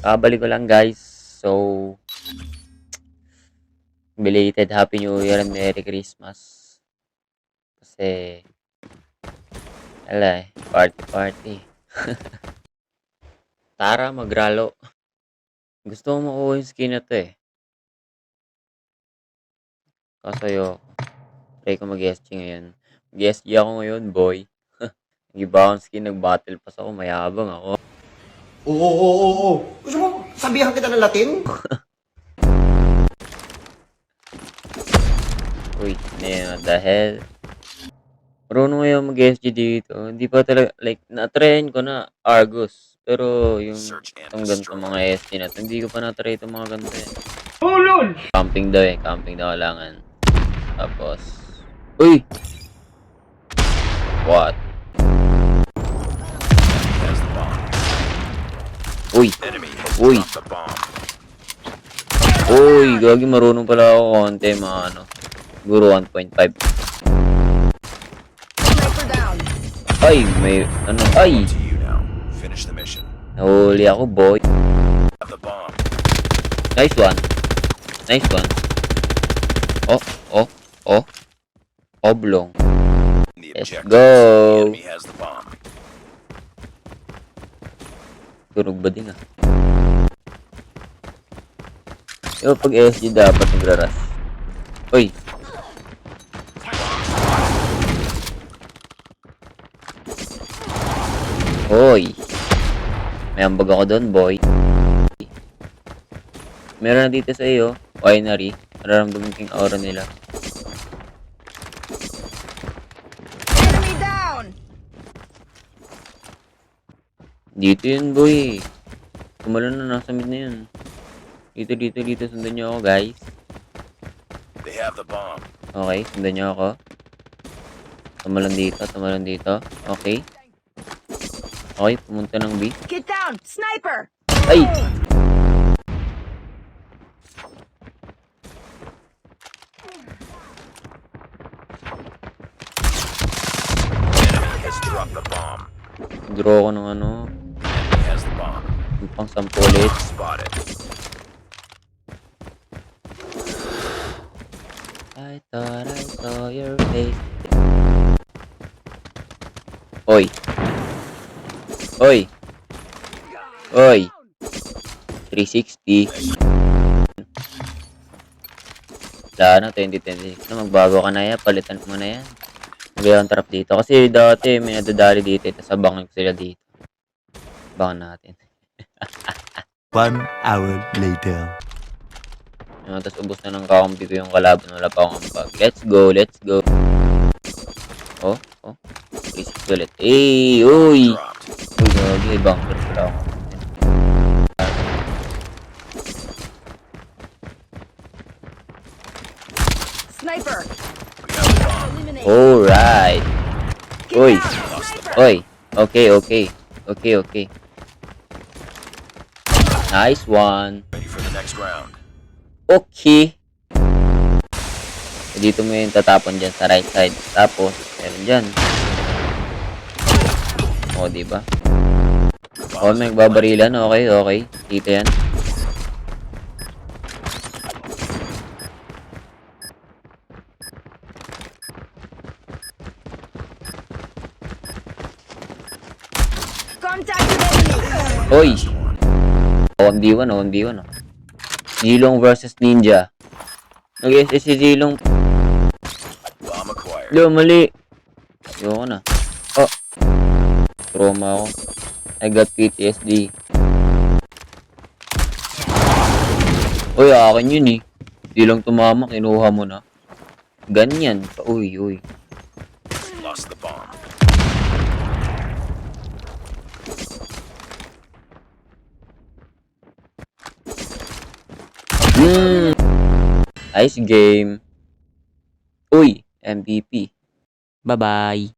Kabalik ko lang guys. So, belated Happy New Year and Merry Christmas. Kasi, ala party party. Tara, magralo. Gusto ko makuha yung skin na to eh. Kaso try ko mag-SG ngayon. Mag-SG ako ngayon, boy. Nag-iba akong skin, nag-battle pass ako, mayabang ako. Oo. Gusto mo sabihan kita ng Latin? Uy, what the hell? Marunong ngayon mag-SG dito. Hindi pa talaga, like, na-train ko na Argus. Pero itong ganito mga SG na to, hindi ko pa na-try itong mga ganito eh. Camping daw eh, camping daw kailangan. Tapos, uy! What? Uy! Uy! Uy! Gagi, marunong pala ako konti, mga ano. Siguro 1.5. Ay, may ano, ay! Nahuli ako, boy. Nice one. Nice one. Oh. Oblong. Let's go. Tunog ba din ah? Pag SG dapat nagra-rush. Uy! Hoy! May ambag ako doon, boy. Meron na dito sa iyo, winery. Nararamdaman ko yung aura nila. Enemy down! Dito yun, boy. Kumalo na, nasa mid na yun. Dito. Sundan nyo ako, guys. Okay, sundan nyo ako. Tumalon dito. Okay. Okay, pumunta ng B. Get down! Sniper! Ay! Draw ko ng ano. Yung pang 10 ulit. I thought I saw your face. Oy! 360. Wala na, 2026 na. Magbago ka na yan. Palitan mo na yan. Magayang trap dito. Kasi dati may nadadali dito. Tapos abangan ko sila dito. Abangan natin. 1 hour later. Tapos ubos na ng kakampi ko yung kalaban. Wala pa akong ambag. Let's go. Oh. 360 ulit. Uy! Uy, gagi. Bunker pala ako. Sniper! Alright. Get Uy. down! Sniper! Oy. Okay. Nice one. Okay. Dito mo yung tatapon dyan sa right side. Tapos, meron dyan. O, diba? O, may nagbabarilan. Okay. Dito yan. Contact with enemy! Oy! 1v1. Zilong versus Ninja. Nag-SS si Zilong. Mali. Ayoko na. Oh. Trauma ako. I got PTSD. Uy, akin yun eh. Zilong tumama, kinuha mo na. Ganyan. Uy. Nice game. Uy, MVP. Bye-bye.